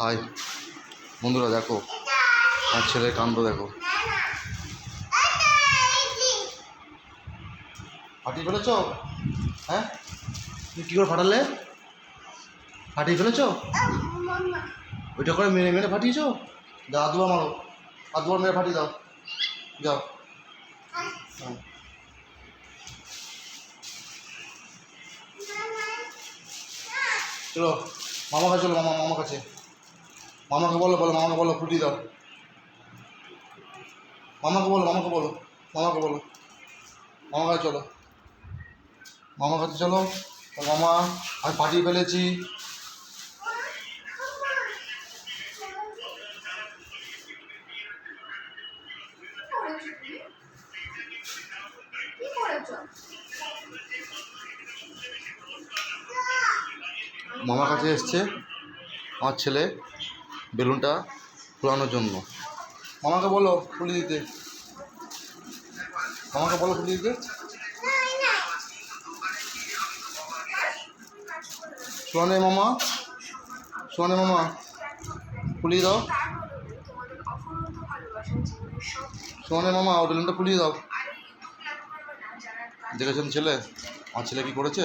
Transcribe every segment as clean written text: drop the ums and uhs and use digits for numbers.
High বন্ধুরা, দেখো আমার ছেলের কাণ্ড দেখো। ফাটিয়ে ফেলেছ? হ্যাঁ, তুমি কী করে ফাটালে? ফাটিয়ে ফেলেছ? ওইটা করে মেরে মেরে ফাটিয়েছ? দাও আদুয়া মারো, আদুয়া মেরে ফাটিয়ে দাও, যাও। চলো মামা কাছে, চলো মামা কাছে। মামাকে বলো মামাকে বলো ফুটিয়ে দাও। মামাকে বলো মামার কাছে চলো, মামার কাছে চলো। মামা আমি ফাটিয়ে ফেলেছি। মামার কাছে এসছে আমার ছেলে বেলুনটা ফুলানোর জন্য। মামাকে বলো ফুলিয়ে দিতে, মামাকে বলো ফুলিয়ে দিতে। শোনে মামা ফুলিয়ে দাও। শোনে মামা ও বেলুনটা ফুলিয়ে দাও। দেখেছেন ছেলে, আমার ছেলে কি করেছে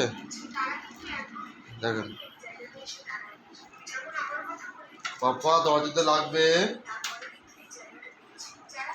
দেখেন। পাপা দরজাতে লাগবে।